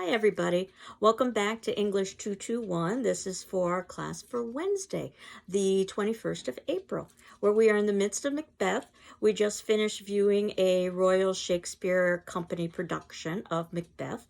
Hi everybody. Welcome back to English 221. This is for our class for Wednesday, the 21st of April, where we are in the midst of Macbeth. We just finished viewing a Royal Shakespeare Company production of Macbeth,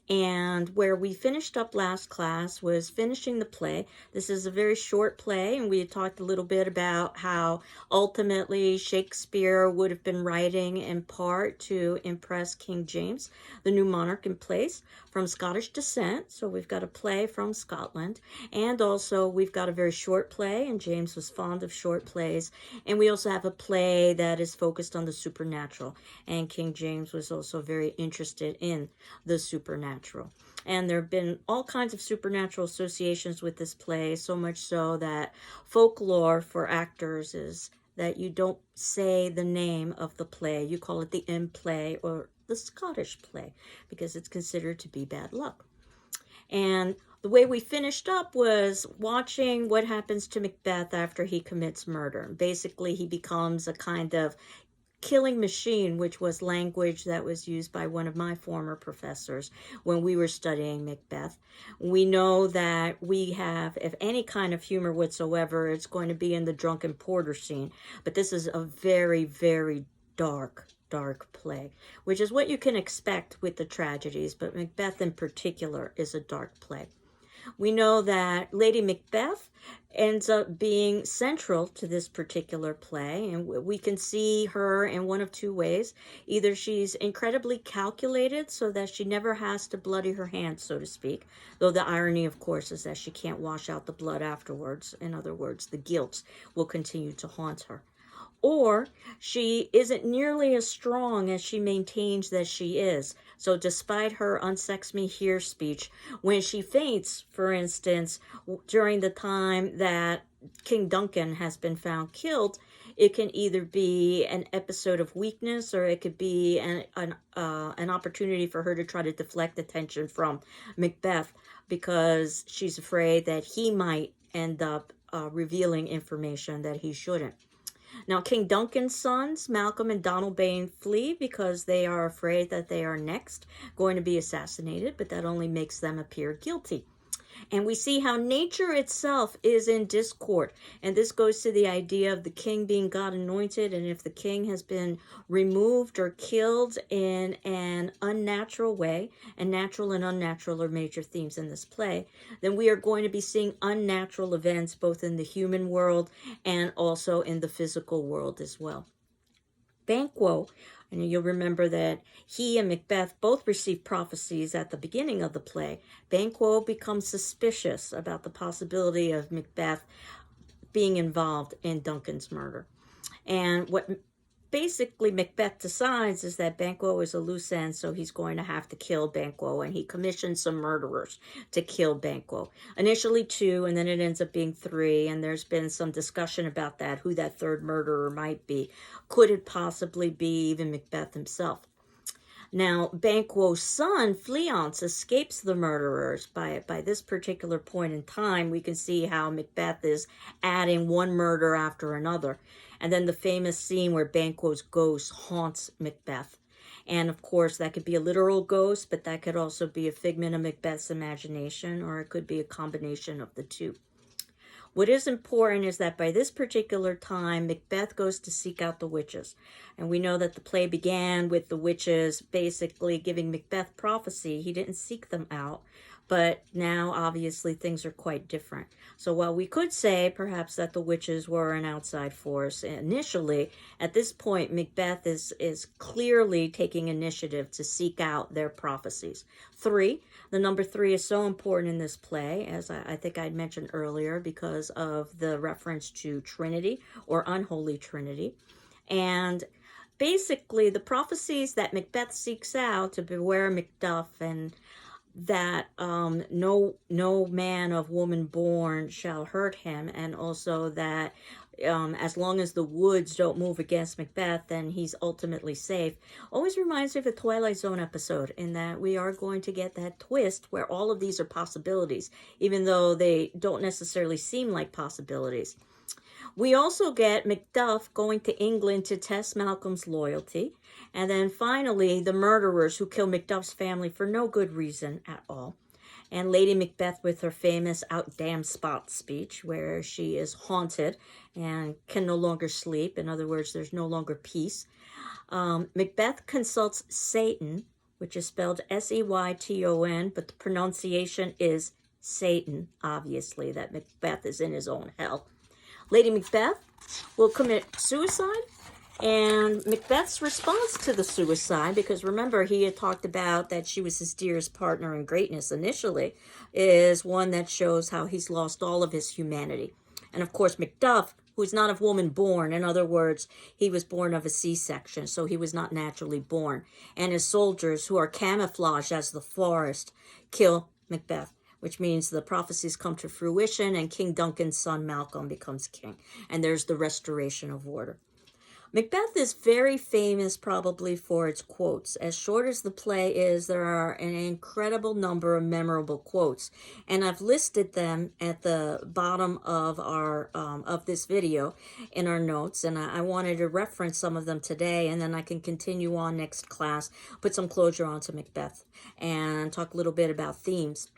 and where we finished up last class was finishing the play. This is a very short play, and we had talked a little bit about how ultimately Shakespeare would have been writing in part to impress King James, the new monarch in place, from Scottish descent. So we've got a play from Scotland, and also we've got a very short play, and James was fond of short plays. And we also have a play that is focused on the supernatural, and King James was also very interested in the supernatural. And there have been all kinds of supernatural associations with this play, so much so that folklore for actors is that you don't say the name of the play. You call it the end play or the Scottish play because it's considered to be bad luck. And the way we finished up was watching what happens to Macbeth after he commits murder. Basically, he becomes a kind of killing machine, which was language that was used by one of my former professors when we were studying Macbeth. We know that we have, if any kind of humor whatsoever, it's going to be in the drunken porter scene. But this is a very, very dark play, which is what you can expect with the tragedies, but Macbeth in particular is a dark play. We know that Lady Macbeth ends up being central to this particular play, and we can see her in one of two ways. Either she's incredibly calculated so that she never has to bloody her hands, so to speak, though the irony, of course, is that she can't wash out the blood afterwards. In other words, the guilt will continue to haunt her. Or she isn't nearly as strong as she maintains that she is. So despite her unsex me here speech, when she faints, for instance, during the time that King Duncan has been found killed, it can either be an episode of weakness or it could be an opportunity for her to try to deflect attention from Macbeth because she's afraid that he might end up revealing information that he shouldn't. Now, King Duncan's sons, Malcolm and Donalbain, flee because they are afraid that they are next going to be assassinated, but that only makes them appear guilty. And we see how nature itself is in discord. And this goes to the idea of the king being God anointed. And if the king has been removed or killed in an unnatural way, and natural and unnatural are major themes in this play, then we are going to be seeing unnatural events both in the human world and also in the physical world as well. Banquo, and you'll remember that he and Macbeth both received prophecies at the beginning of the play. Banquo becomes suspicious about the possibility of Macbeth being involved in Duncan's murder. And what basically Macbeth decides is that Banquo is a loose end, so he's going to have to kill Banquo, and he commissions some murderers to kill Banquo. Initially 2, and then it ends up being 3, and there's been some discussion about that, who that third murderer might be. Could it possibly be even Macbeth himself? Now, Banquo's son, Fleance, escapes the murderers. By this particular point in time, we can see how Macbeth is adding one murder after another. And then the famous scene where Banquo's ghost haunts Macbeth. And of course, that could be a literal ghost, but that could also be a figment of Macbeth's imagination, or it could be a combination of the two. What is important is that by this particular time, Macbeth goes to seek out the witches. And we know that the play began with the witches basically giving Macbeth prophecy. He didn't seek them out, but now obviously things are quite different. So while we could say perhaps that the witches were an outside force initially, at this point Macbeth is clearly taking initiative to seek out their prophecies. 3, the number 3 is so important in this play, as I think I mentioned earlier, because of the reference to Trinity or unholy Trinity. And basically the prophecies that Macbeth seeks out, to beware Macduff, and that no man of woman born shall hurt him, and also that as long as the woods don't move against Macbeth, then he's ultimately safe, always reminds me of a Twilight Zone episode, in that we are going to get that twist where all of these are possibilities, even though they don't necessarily seem like possibilities. We also get Macduff going to England to test Malcolm's loyalty. And then finally, the murderers who kill Macduff's family for no good reason at all. And Lady Macbeth with her famous "out damn spot" speech, where she is haunted and can no longer sleep. In other words, there's no longer peace. Macbeth consults Satan, which is spelled Seyton, but the pronunciation is Satan, obviously, that Macbeth is in his own hell. Lady Macbeth will commit suicide, and Macbeth's response to the suicide, because remember he had talked about that she was his dearest partner in greatness initially, is one that shows how he's lost all of his humanity. And of course Macduff, who's not of woman born, in other words, he was born of a C-section, so he was not naturally born. And his soldiers, who are camouflaged as the forest, kill Macbeth, which means the prophecies come to fruition and King Duncan's son Malcolm becomes king. And there's the restoration of order. Macbeth is very famous probably for its quotes. As short as the play is, there are an incredible number of memorable quotes, and I've listed them at the bottom of our of this video in our notes, and I wanted to reference some of them today, and then I can continue on next class, put some closure onto Macbeth, and talk a little bit about themes.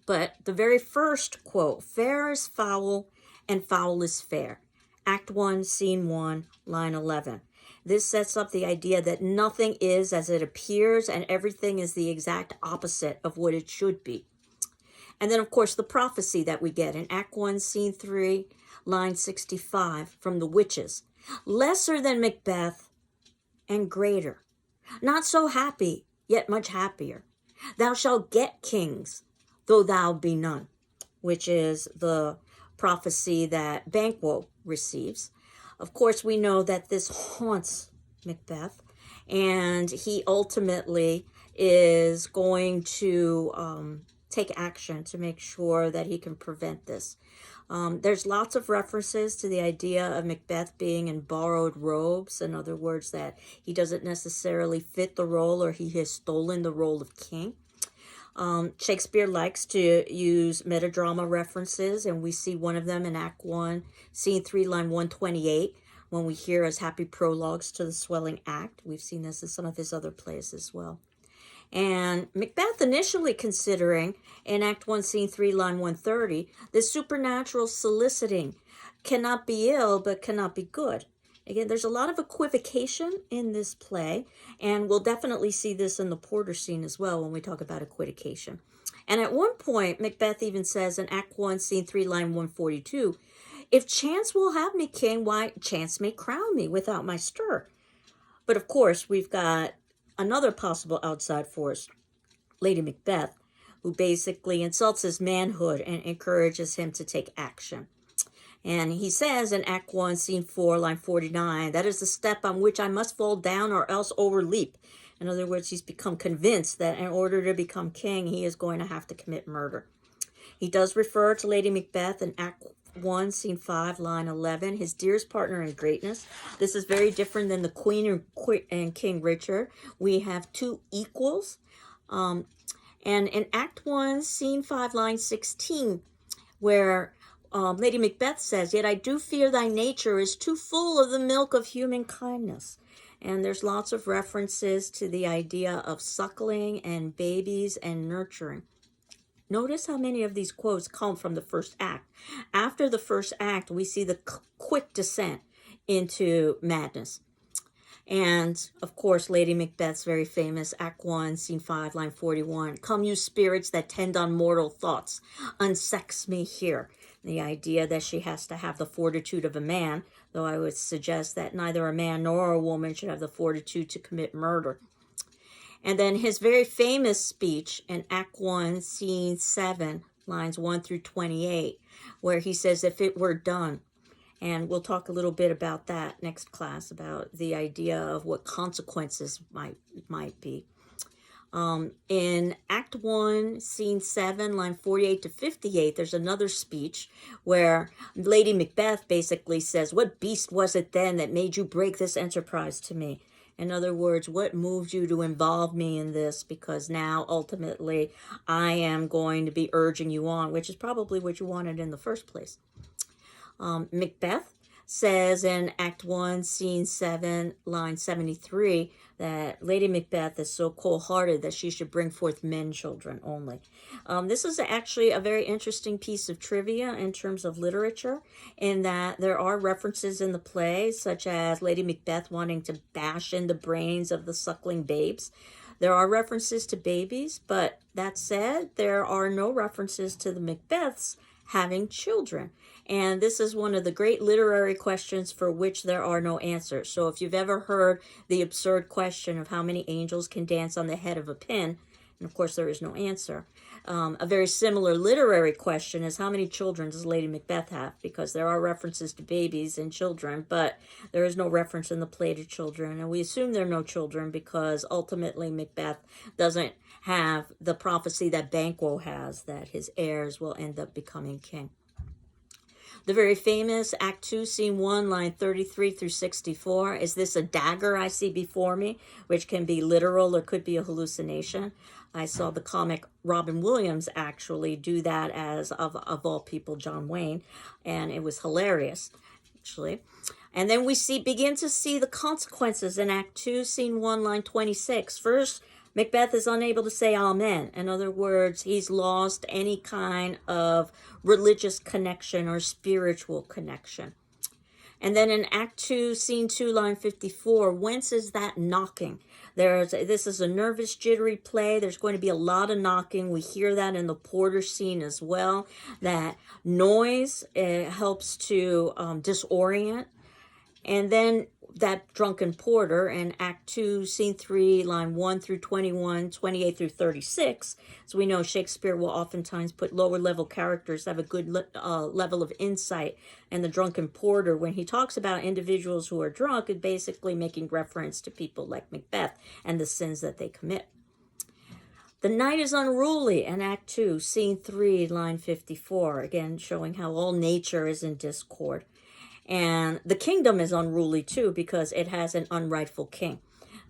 But the very first quote, "Fair is foul and foul is fair." Act 1, Scene 1, line 11. This sets up the idea that nothing is as it appears and everything is the exact opposite of what it should be. And then, of course, the prophecy that we get in Act 1, Scene 3, line 65 from the witches. "Lesser than Macbeth and greater. Not so happy, yet much happier. Thou shalt get kings, though thou be none," which is the prophecy that Banquo receives. Of course, we know that this haunts Macbeth, and he ultimately is going to take action to make sure that he can prevent this. There's lots of references to the idea of Macbeth being in borrowed robes. In other words, that he doesn't necessarily fit the role, or he has stolen the role of king. Shakespeare likes to use metadrama references, and we see one of them in Act 1, Scene 3, line 128, when we hear as happy prologues to the swelling act. We've seen this in some of his other plays as well. And Macbeth initially considering, in Act 1, Scene 3, line 130, the supernatural soliciting cannot be ill, but cannot be good. Again, there's a lot of equivocation in this play, and we'll definitely see this in the Porter scene as well when we talk about equivocation. And at one point, Macbeth even says in Act 1, Scene 3, line 142, "If chance will have me king, why, chance may crown me without my stir." But of course, we've got another possible outside force, Lady Macbeth, who basically insults his manhood and encourages him to take action. And he says in Act 1, Scene 4, line 49, "That is the step on which I must fall down or else overleap." In other words, he's become convinced that in order to become king, he is going to have to commit murder. He does refer to Lady Macbeth in Act 1, Scene 5, line 11, his dearest partner in greatness. This is very different than the Queen and King Richard. We have two equals. And in Act 1, Scene 5, line 16, where Lady Macbeth says, "Yet I do fear thy nature is too full of the milk of human kindness." And there's lots of references to the idea of suckling and babies and nurturing. Notice how many of these quotes come from the first act. After the first act, we see the quick descent into madness. And, of course, Lady Macbeth's very famous Act 1, Scene 5, line 41, "Come, you spirits that tend on mortal thoughts, unsex me here." The idea that she has to have the fortitude of a man, though I would suggest that neither a man nor a woman should have the fortitude to commit murder. And then his very famous speech in Act 1, Scene 7, lines 1 through 28, where he says, "If it were done." And we'll talk a little bit about that next class, about the idea of what consequences might be. In Act 1, Scene 7, line 48 to 58, there's another speech where Lady Macbeth basically says, "What beast was it then that made you break this enterprise to me?" In other words, what moved you to involve me in this? Because now, ultimately, I am going to be urging you on, which is probably what you wanted in the first place. Macbeth says in Act 1, Scene 7, line 73, that Lady Macbeth is so cold-hearted that she should bring forth men children only. This is actually a very interesting piece of trivia in terms of literature, in that there are references in the play, such as Lady Macbeth wanting to bash in the brains of the suckling babes. There are references to babies, but that said, there are no references to the Macbeths having children. And this is one of the great literary questions for which there are no answers. So if you've ever heard the absurd question of how many angels can dance on the head of a pin, and of course there is no answer. A very similar literary question is how many children does Lady Macbeth have? Because there are references to babies and children, but there is no reference in the play to children. And we assume there are no children because ultimately Macbeth doesn't have the prophecy that Banquo has, that his heirs will end up becoming king. The very famous Act 2, Scene 1, line 33 through 64. Is this a dagger I see before me? Which can be literal or could be a hallucination. I saw the comic Robin Williams actually do that as, of all people, John Wayne. And it was hilarious, actually. And then we begin to see the consequences in Act 2, Scene 1, line 26. First, Macbeth is unable to say amen. In other words, he's lost any kind of religious connection or spiritual connection. And then in Act 2, Scene 2, line 54, whence is that knocking? This is a nervous, jittery play. There's going to be a lot of knocking. We hear that in the Porter scene as well. That noise helps to disorient. And then that drunken porter in Act 2, Scene 3, line 1 through 21, 28 through 36. So we know Shakespeare will oftentimes put lower level characters that have a good level of insight. And the drunken porter, when he talks about individuals who are drunk, is basically making reference to people like Macbeth and the sins that they commit. The night is unruly in Act 2, Scene 3, line 54. Again, showing how all nature is in discord. And the kingdom is unruly too because it has an unrightful king.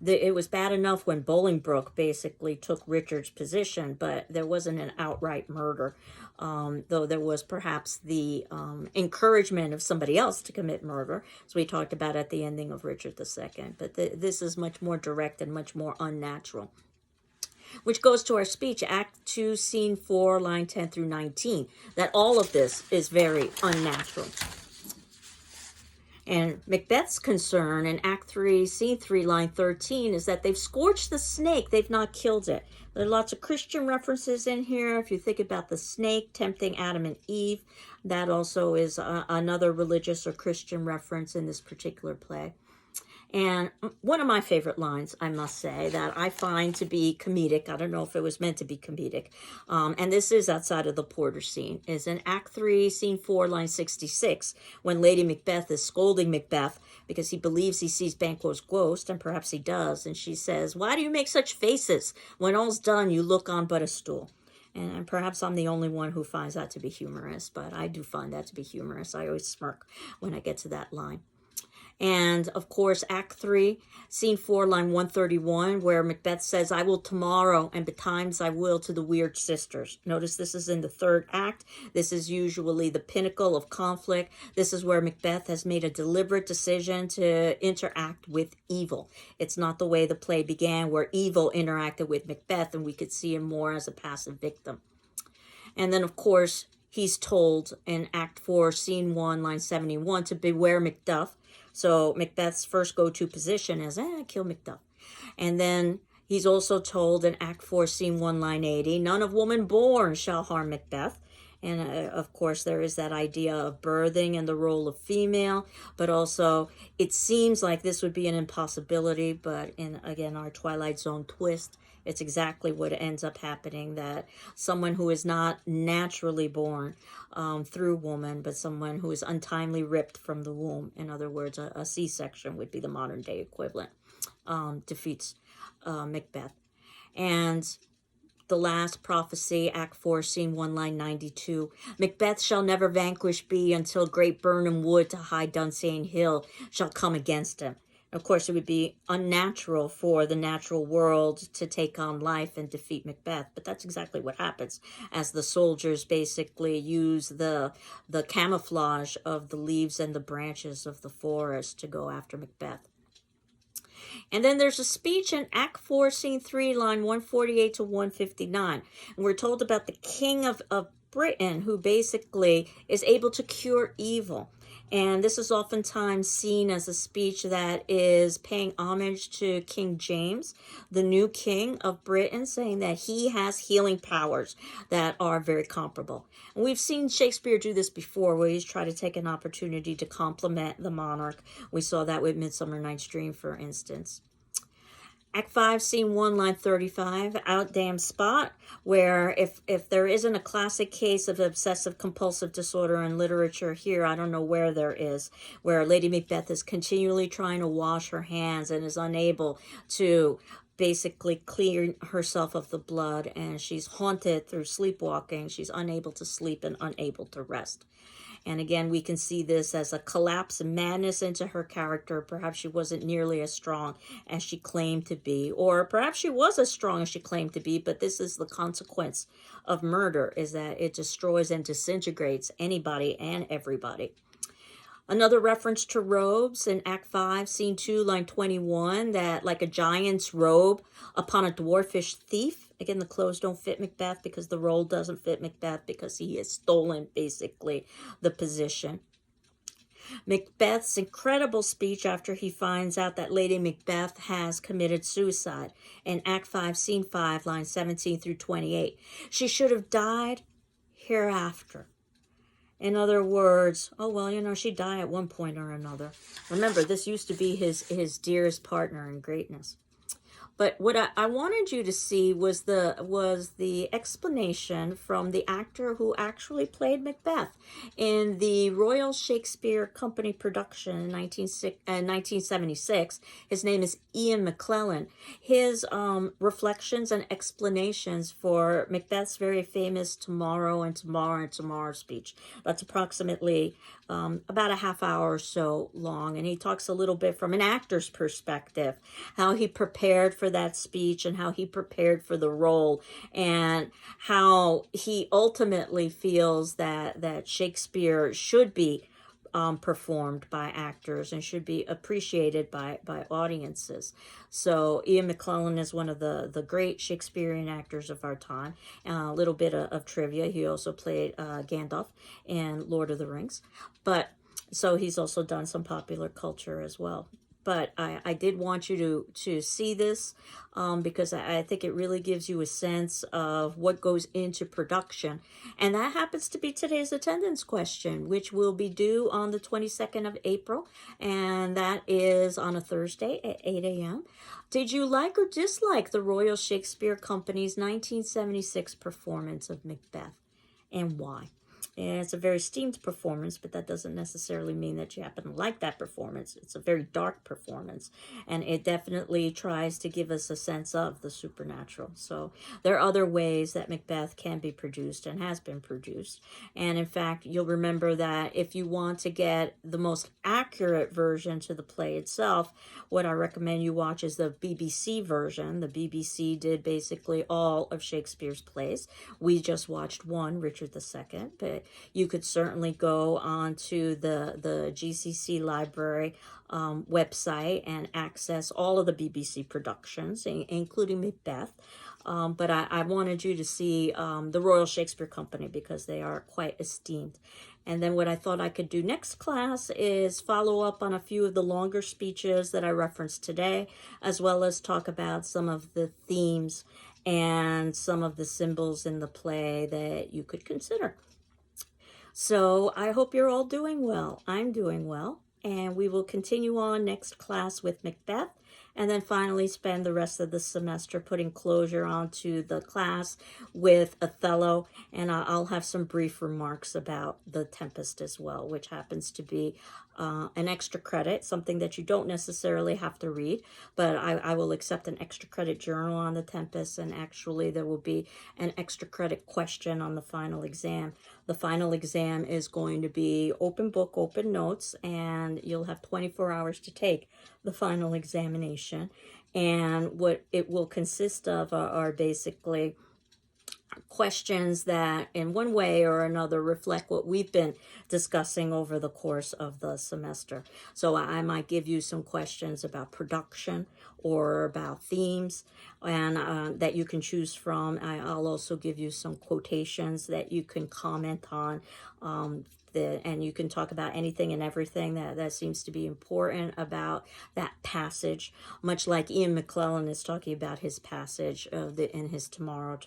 It was bad enough when Bolingbroke basically took Richard's position, but there wasn't an outright murder, though there was perhaps the encouragement of somebody else to commit murder, as we talked about at the ending of Richard II. But this is much more direct and much more unnatural. Which goes to our speech, Act 2, Scene 4, line 10 through 19, that all of this is very unnatural. And Macbeth's concern in Act 3, Scene 3, line 13 is that they've scorched the snake, they've not killed it. There are lots of Christian references in here. If you think about the snake tempting Adam and Eve, that also is another religious or Christian reference in this particular play. And one of my favorite lines, I must say, that I find to be comedic, I don't know if it was meant to be comedic, and this is outside of the Porter scene, is in Act 3, Scene 4, line 66, when Lady Macbeth is scolding Macbeth because he believes he sees Banquo's ghost, and perhaps he does, and she says, "Why do you make such faces? When all's done, you look on but a stool." And perhaps I'm the only one who finds that to be humorous, but I do find that to be humorous. I always smirk when I get to that line. And, of course, Act 3, Scene 4, line 131, where Macbeth says, "I will tomorrow, and betimes I will to the weird sisters." Notice this is in the third act. This is usually the pinnacle of conflict. This is where Macbeth has made a deliberate decision to interact with evil. It's not the way the play began, where evil interacted with Macbeth, and we could see him more as a passive victim. And then, of course, he's told in Act 4, Scene 1, line 71, to beware Macduff. So Macbeth's first go-to position is, kill Macduff. And then he's also told in Act 4, Scene 1, line 80, none of woman born shall harm Macbeth. And of course, there is that idea of birthing and the role of female, but also it seems like this would be an impossibility, but in, again, our Twilight Zone twist, it's exactly what ends up happening, that someone who is not naturally born through woman, but someone who is untimely ripped from the womb, in other words, a C-section would be the modern day equivalent, defeats Macbeth. And the last prophecy, Act 4, Scene 1, line 92. Macbeth shall never vanquished be until great Birnam wood to high Dunsane hill shall come against him. Of course, it would be unnatural for the natural world to take on life and defeat Macbeth, but that's exactly what happens as the soldiers basically use the camouflage of the leaves and the branches of the forest to go after Macbeth. And then there's a speech in Act 4, Scene 3, line 148 to 159. And we're told about the king of Britain, who basically is able to cure evil. And this is oftentimes seen as a speech that is paying homage to King James, the new king of Britain, saying that he has healing powers that are very comparable. And we've seen Shakespeare do this before, where he's tried to take an opportunity to compliment the monarch. We saw that with Midsummer Night's Dream, for instance. Act 5, Scene 1, line 35, Out Damn Spot, where if there isn't a classic case of obsessive compulsive disorder in literature here, I don't know where there is, where Lady Macbeth is continually trying to wash her hands and is unable to basically clear herself of the blood, and she's haunted through sleepwalking. She's unable to sleep and unable to rest. And again, we can see this as a collapse and madness into her character. Perhaps she wasn't nearly as strong as she claimed to be, or perhaps she was as strong as she claimed to be, but this is the consequence of murder, is that it destroys and disintegrates anybody and everybody. Another reference to robes in Act 5, Scene 2, line 21, that like a giant's robe upon a dwarfish thief. Again, the clothes don't fit Macbeth because the role doesn't fit Macbeth because he has stolen, basically, the position. Macbeth's incredible speech after he finds out that Lady Macbeth has committed suicide in Act 5, Scene 5, lines 17 through 28. She should have died hereafter. In other words, oh, well, you know, she died at one point or another. Remember, this used to be his dearest partner in greatness. But what I wanted you to see was the explanation from the actor who actually played Macbeth in the Royal Shakespeare Company production in 1976. His name is Ian McClellan. His reflections and explanations for Macbeth's very famous Tomorrow and Tomorrow and Tomorrow speech. That's approximately about a half hour or so long, and he talks a little bit from an actor's perspective, how he prepared for that speech and how he prepared for the role, and how he ultimately feels that Shakespeare should be performed by actors and should be appreciated by audiences. So Ian McClellan is one of the great Shakespearean actors of our time. A little bit of trivia: he also played Gandalf in Lord of the Rings, but so he's also done some popular culture as well. But I did want you to see this because I think it really gives you a sense of what goes into production. And that happens to be today's attendance question, which will be due on the 22nd of April. And that is on a Thursday at 8 a.m. Did you like or dislike the Royal Shakespeare Company's 1976 performance of Macbeth? And why? And it's a very steamed performance, but that doesn't necessarily mean that you happen to like that performance. It's a very dark performance, and it definitely tries to give us a sense of the supernatural. So there are other ways that Macbeth can be produced and has been produced. And in fact, you'll remember that if you want to get the most accurate version to the play itself, what I recommend you watch is the BBC version. The BBC did basically all of Shakespeare's plays. We just watched one, Richard II, but you could certainly go on to the GCC library website and access all of the BBC productions, including Macbeth. But I wanted you to see the Royal Shakespeare Company because they are quite esteemed. And then what I thought I could do next class is follow up on a few of the longer speeches that I referenced today, as well as talk about some of the themes and some of the symbols in the play that you could consider. So I hope you're all doing well. I'm doing well. And we will continue on next class with Macbeth, and then finally spend the rest of the semester putting closure onto the class with Othello. And I'll have some brief remarks about The Tempest as well, which happens to be an extra credit, something that you don't necessarily have to read, but I will accept an extra credit journal on the Tempest, and actually there will be an extra credit question on the final exam. The final exam is going to be open book, open notes, and you'll have 24 hours to take the final examination. And what it will consist of are basically questions that in one way or another reflect what we've been discussing over the course of the semester. So I might give you some questions about production or about themes, and that you can choose from. I'll also give you some quotations that you can comment on, and you can talk about anything and everything that seems to be important about that passage, much like Ian McClellan is talking about his passage in his tomorrow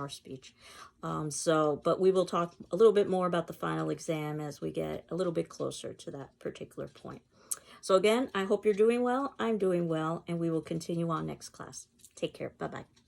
speech. But we will talk a little bit more about the final exam as we get a little bit closer to that particular point. So again, I hope you're doing well. I'm doing well, and we will continue on next class. Take care. Bye-bye.